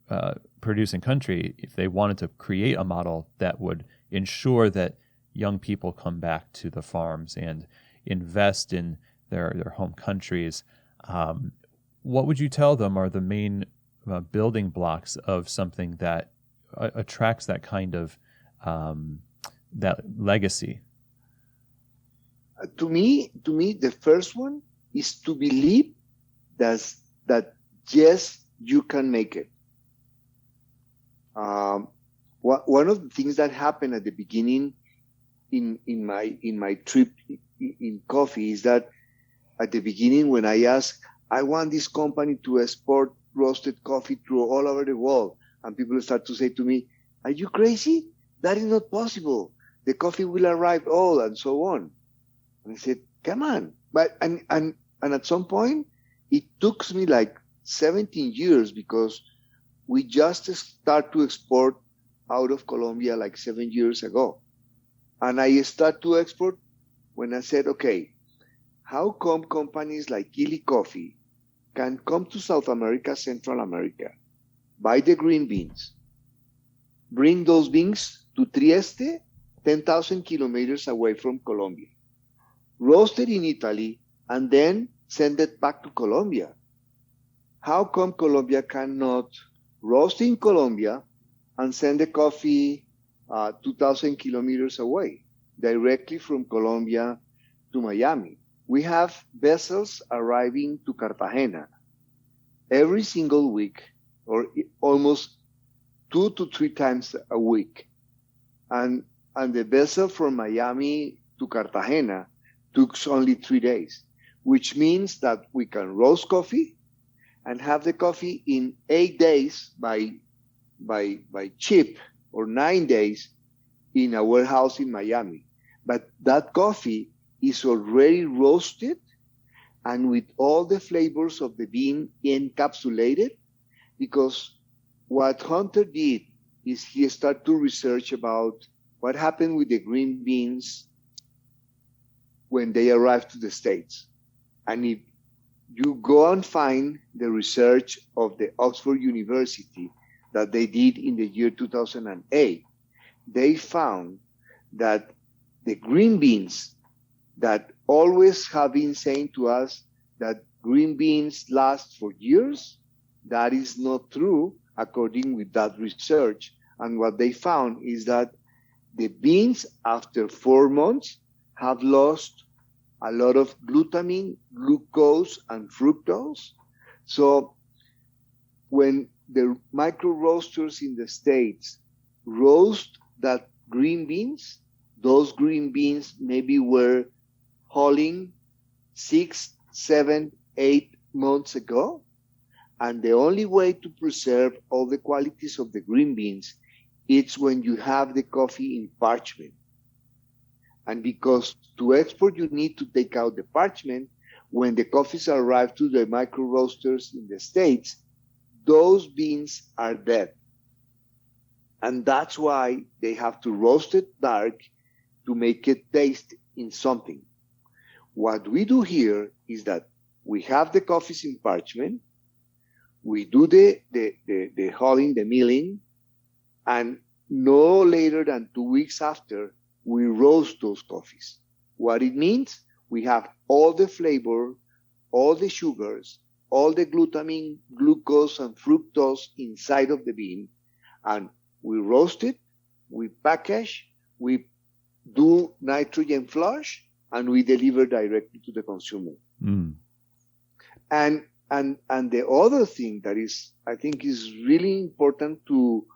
producing country, if they wanted to create a model that would ensure that young people come back to the farms and invest in their home countries, what would you tell them are the main building blocks of something that attracts that kind of that legacy? To me, the first one is to believe that yes, you can make it. One of the things that happened at the beginning in my trip in coffee is that at the beginning, when I asked, I want this company to export roasted coffee through all over the world, and people start to say to me, are you crazy? That is not possible. The coffee will arrive all, and so on. And I said, come on. But and at some point, it took me like 17 years, because we just start to export out of Colombia like 7 years ago. And I start to export when I said, okay, how come companies like Gilly Coffee can come to South America, Central America, buy the green beans, bring those beans to Trieste, 10,000 kilometers away from Colombia, roast it in Italy, and then send it back to Colombia? How come Colombia cannot roast in Colombia and send the coffee 2,000 kilometers away, directly from Colombia to Miami? We have vessels arriving to Cartagena every single week, or almost 2 to 3 times a week. And the vessel from Miami to Cartagena took only 3 days, which means that we can roast coffee and have the coffee in 8 days by ship, or 9 days in a warehouse in Miami. But that coffee is already roasted and with all the flavors of the bean encapsulated, because what Hunter did is he started to research about what happened with the green beans when they arrived to the States. And if you go and find the research of the Oxford University that they did in the year 2008, they found that the green beans that always have been saying to us that green beans last for years, that is not true according with that research. And what they found is that the beans after 4 months have lost a lot of glutamine, glucose, and fructose. So when the micro roasters in the States roast that green beans, those green beans maybe were hulling 6, 7, 8 months ago. And the only way to preserve all the qualities of the green beans, it's when you have the coffee in parchment. And because to export, you need to take out the parchment, when the coffees arrive to the micro roasters in the States, those beans are dead. And that's why they have to roast it dark to make it taste in something. What we do here is that we have the coffees in parchment, we do the hulling, the milling, and no later than 2 weeks after, we roast those coffees. What it means, we have all the flavor, all the sugars, all the glutamine, glucose, and fructose inside of the bean, and we roast it, we package, we do nitrogen flush, and we deliver directly to the consumer. Mm. And the other thing that is, I think, is really important to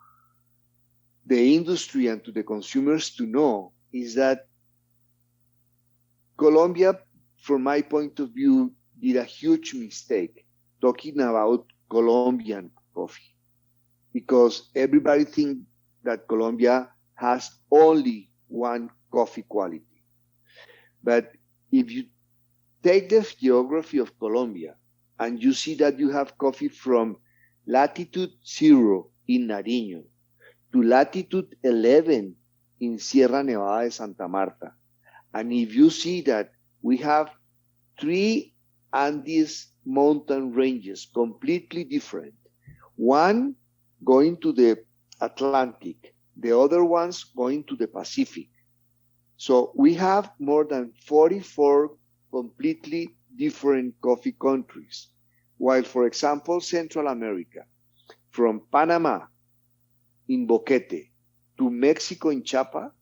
the industry and to the consumers to know is that Colombia, from my point of view, did a huge mistake talking about Colombian coffee, because everybody thinks that Colombia has only one coffee quality. But if you take the geography of Colombia and you see that you have coffee from latitude 0 in Nariño to latitude 11 in Sierra Nevada de Santa Marta, and if you see that we have 3 Andes mountain ranges completely different, one going to the Atlantic, the other ones going to the Pacific. So we have more than 44 completely different coffee countries. While, for example, Central America, from Panama in Boquete to Mexico in Chiapas,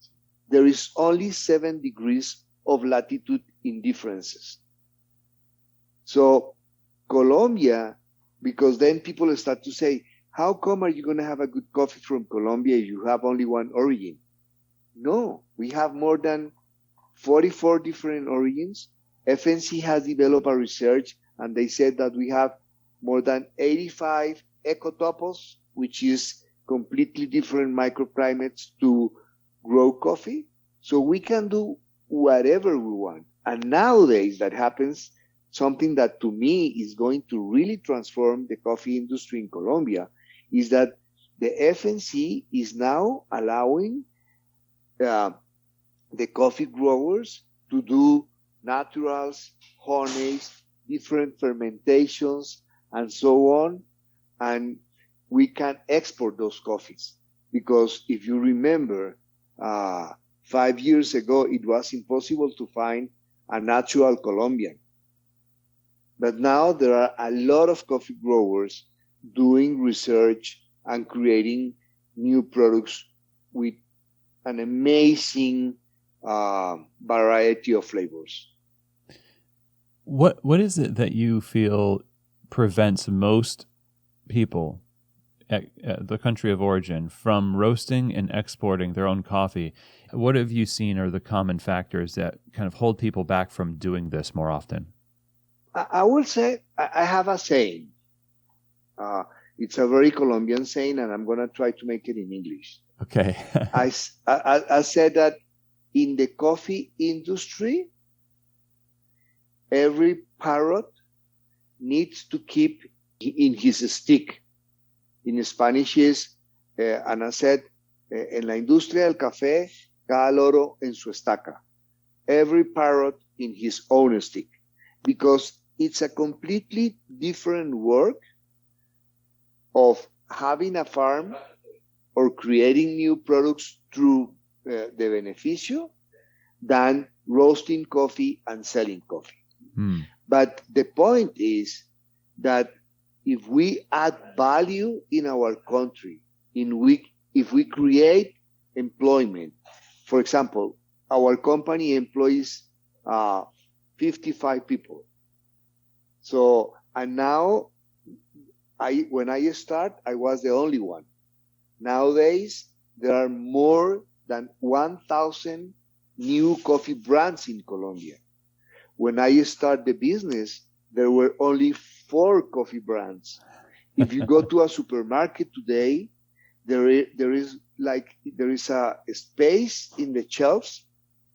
there is only 7 degrees of latitude in differences. So Colombia, because then people start to say, how come are you going to have a good coffee from Colombia if you have only one origin? No, we have more than 44 different origins. FNC has developed a research, and they said that we have more than 85 ecotopos, which is completely different microclimates to grow coffee. So we can do whatever we want. And nowadays that happens, something that to me is going to really transform the coffee industry in Colombia, is that the FNC is now allowing the coffee growers to do naturals, honeys, different fermentations, and so on. And we can export those coffees. Because if you remember, 5 years ago, it was impossible to find a natural Colombian. But now there are a lot of coffee growers doing research and creating new products with an amazing variety of flavors. What is it that you feel prevents most people at the country of origin from roasting and exporting their own coffee? What have you seen are the common factors that kind of hold people back from doing this more often? I will say, I have a saying. It's a very Colombian saying, and I'm going to try to make it in English. Okay. I said that in the coffee industry, every parrot needs to keep in his stick. In Spanish is, and I said, en la industria del café, cada loro en su estaca. Every parrot in his own stick. Because it's a completely different work of having a farm or creating new products through the beneficio than roasting coffee and selling coffee. But the point is that if we add value in our country, if we create employment, for example, our company employs 55 people. So, and now, when I start, I was the only one. Nowadays, there are more than 1,000 new coffee brands in Colombia. When I started the business, there were only 4 coffee brands. If you go to a supermarket today, there is a space in the shelves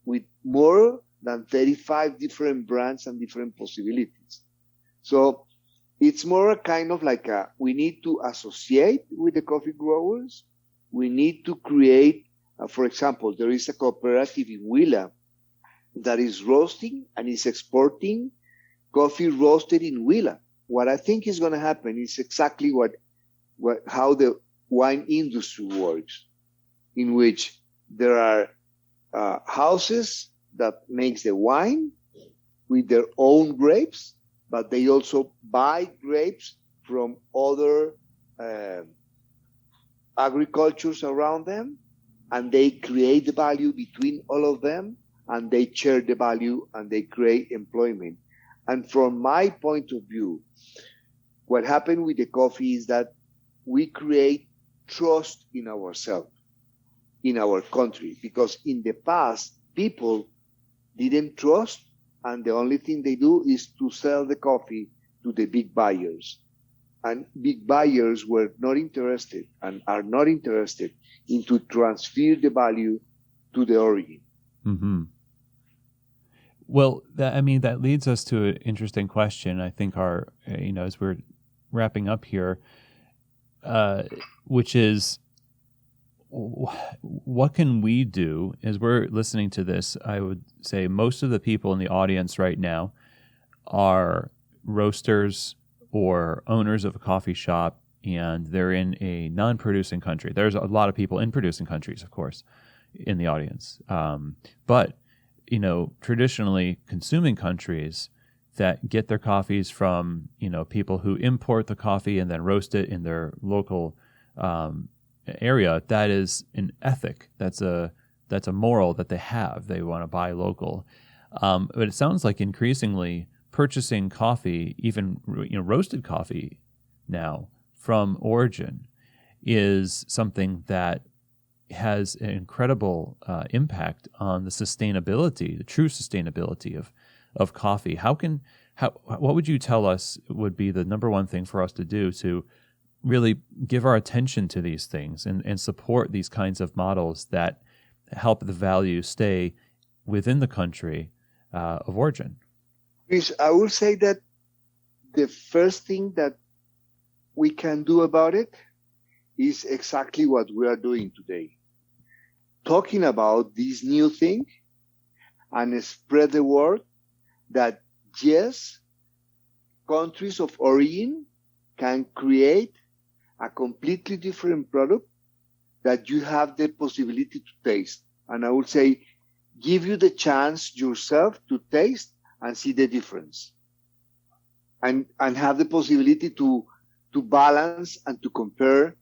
with more than 35 different brands and different possibilities. So it's more a kind of like we need to associate with the coffee growers we need to create, for example, there is a cooperative in Huila that is roasting and is exporting coffee roasted in Huila. What I think is going to happen is exactly how the wine industry works, in which there are houses that makes the wine with their own grapes, but they also buy grapes from other agricultures around them, and they create the value between all of them, and they share the value and they create employment. And from my point of view, what happened with the coffee is that we create trust in ourselves, in our country, because in the past, people didn't trust, and the only thing they do is to sell the coffee to the big buyers. And big buyers were not interested and are not interested in to transfer the value to the origin. Mm-hmm. Well, that leads us to an interesting question. I think as we're wrapping up here, which is, what can we do as we're listening to this? I would say most of the people in the audience right now are roasters or owners of a coffee shop, and they're in a non-producing country. There's a lot of people in producing countries, of course, in the audience. But traditionally consuming countries that get their coffees from, people who import the coffee and then roast it in their local area, that is an ethic. That's a moral that they have. They want to buy local. But it sounds like increasingly purchasing coffee, even roasted coffee now from origin, is something that has an incredible impact on the true sustainability of coffee. What would you tell us would be the number one thing for us to do to really give our attention to these things and support these kinds of models that help the value stay within the country of origin? Chris, I will say that the first thing that we can do about it is exactly what we are doing today. Talking about this new thing and spread the word that yes, countries of origin can create a completely different product that you have the possibility to taste. And I would say, give you the chance yourself to taste and see the difference. And have the possibility to balance and to compare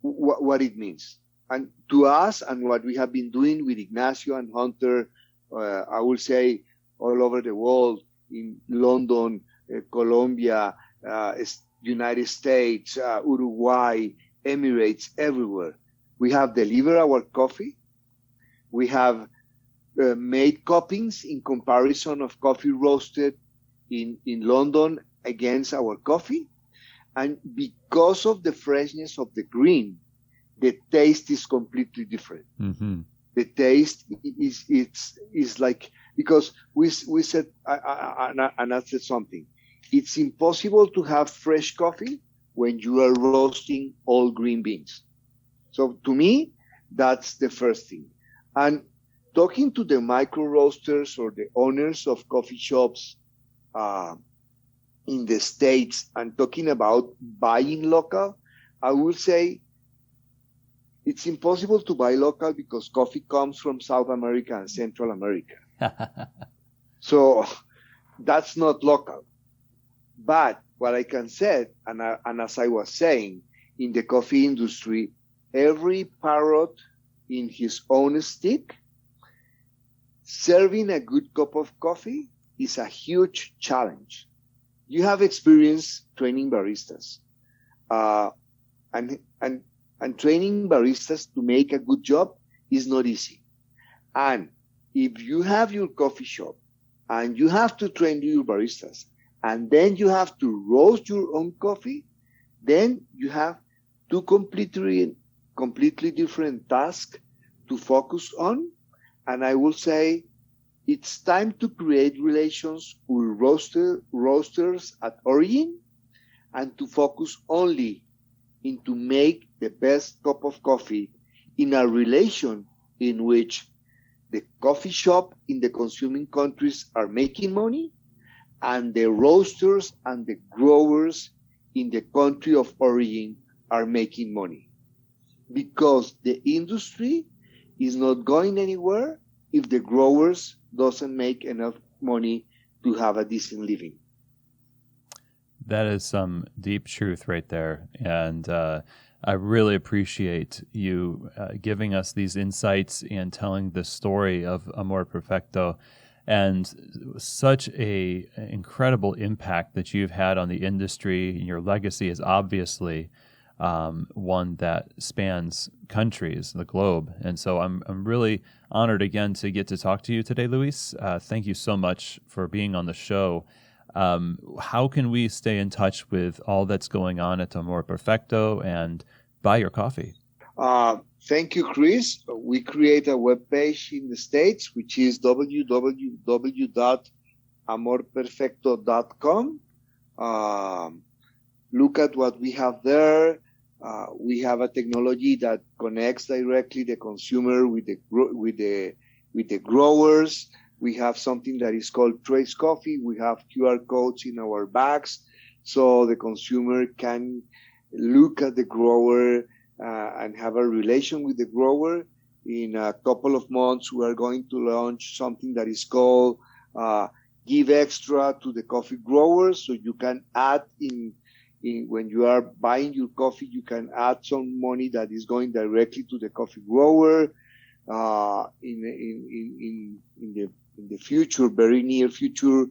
what it means. And to us, and what we have been doing with Ignacio and Hunter, I will say all over the world, in London, Colombia, United States, Uruguay, Emirates, everywhere. We have delivered our coffee. We have made cuppings in comparison of coffee roasted in London against our coffee. And because of the freshness of the green, the taste is completely different. Mm-hmm. The taste is like, because we said, and I said something, it's impossible to have fresh coffee when you are roasting all green beans. So to me, that's the first thing. And talking to the micro roasters or the owners of coffee shops in the States and talking about buying local, I will say it's impossible to buy local because coffee comes from South America and Central America. So that's not local. But what I can say, and as I was saying, in the coffee industry, every parrot in his own stick, serving a good cup of coffee is a huge challenge. You have experience training baristas, and training baristas to make a good job is not easy. And if you have your coffee shop and you have to train your baristas, and then you have to roast your own coffee, then you have two completely different tasks to focus on. And I will say it's time to create relations with roasters at origin and to focus only into make the best cup of coffee in a relation in which the coffee shop in the consuming countries are making money and the roasters and the growers in the country of origin are making money. Because the industry is not going anywhere if the growers doesn't make enough money to have a decent living. That is some deep truth right there. And I really appreciate you giving us these insights and telling the story of Amor Perfecto and such a incredible impact that you've had on the industry. Your legacy is obviously one that spans countries, the globe. And so I'm really honored again to get to talk to you today, Luis. Thank you so much for being on the show. How can we stay in touch with all that's going on at Amor Perfecto and buy your coffee? Thank you, Chris. We create a webpage in the States, which is www.amorperfecto.com. Look at what we have there. We have a technology that connects directly the consumer with the growers. We have something that is called Trace Coffee. We have QR codes in our bags, so the consumer can look at the grower and have a relation with the grower. In a couple of months, we are going to launch something that is called Give Extra to the coffee growers. So you can add in when you are buying your coffee, you can add some money that is going directly to the coffee grower. In the future, very near future,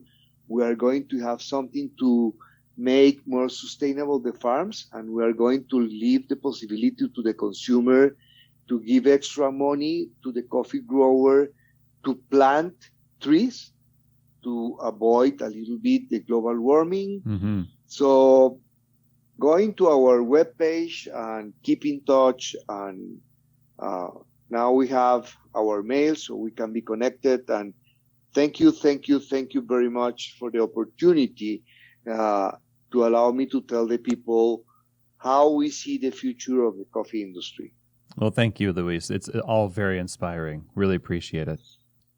we are going to have something to make more sustainable the farms, and we are going to leave the possibility to the consumer to give extra money to the coffee grower to plant trees to avoid a little bit the global warming. Mm-hmm. So going to our webpage and keep in touch, and now we have our mail so we can be connected. And thank you very much for the opportunity to allow me to tell the people how we see the future of the coffee industry. Well, thank you, Luis. It's all very inspiring. Really appreciate it.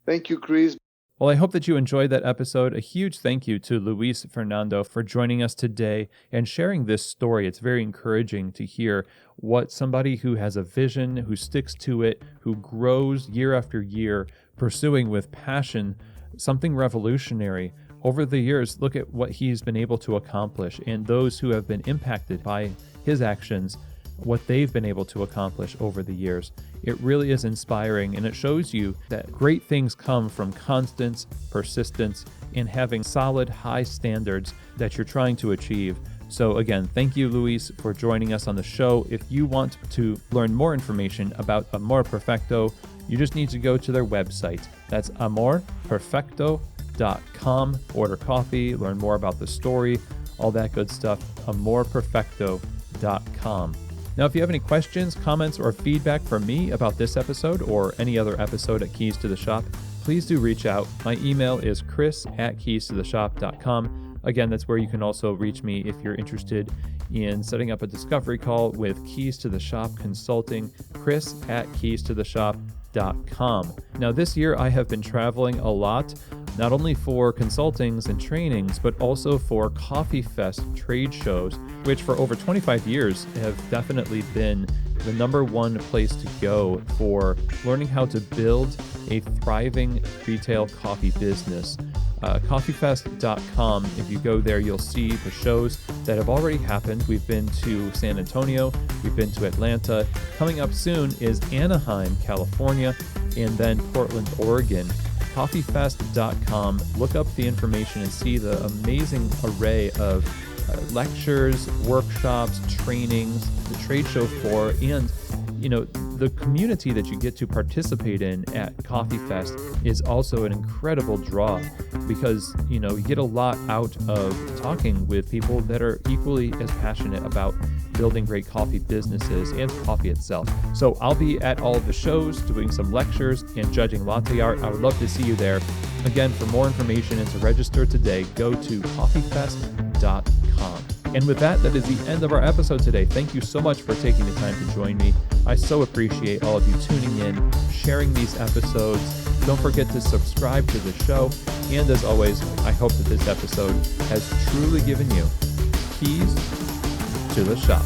Thank you, Chris. Well, I hope that you enjoyed that episode. A huge thank you to Luis Fernando for joining us today and sharing this story. It's very encouraging to hear what somebody who has a vision, who sticks to it, who grows year after year, pursuing with passion something revolutionary. Over the years, look at what he's been able to accomplish, and those who have been impacted by his actions, what they've been able to accomplish over the years. It really is inspiring, and it shows you that great things come from constance, persistence, and having solid, high standards that you're trying to achieve. So again, thank you, Luis, for joining us on the show. If you want to learn more information about Amor Perfecto, you just need to go to their website. That's amorperfecto.com. Order coffee, learn more about the story, all that good stuff, amorperfecto.com. Now, if you have any questions, comments, or feedback from me about this episode or any other episode at Keys to the Shop, please do reach out. My email is chris@keys-to-the-shop.com. Again, that's where you can also reach me if you're interested in setting up a discovery call with Keys to the Shop Consulting, chris@keys-to-the-shop.com. Now, this year I have been traveling a lot, not only for consultings and trainings, but also for Coffee Fest trade shows, which for over 25 years have definitely been the number one place to go for learning how to build a thriving retail coffee business. Coffeefest.com, if you go there, you'll see the shows that have already happened. We've been to San Antonio, we've been to Atlanta. Coming up soon is Anaheim, California, and then Portland, Oregon. Coffeefest.com, look up the information and see the amazing array of lectures, workshops, trainings, the trade show floor, and the community that you get to participate in at Coffee Fest is also an incredible draw because, you get a lot out of talking with people that are equally as passionate about building great coffee businesses and coffee itself. So I'll be at all of the shows doing some lectures and judging latte art. I would love to see you there. Again, for more information and to register today, go to coffeefest.com. And with that, that is the end of our episode today. Thank you so much for taking the time to join me. I so appreciate all of you tuning in, sharing these episodes. Don't forget to subscribe to the show. And as always, I hope that this episode has truly given you keys to the shop.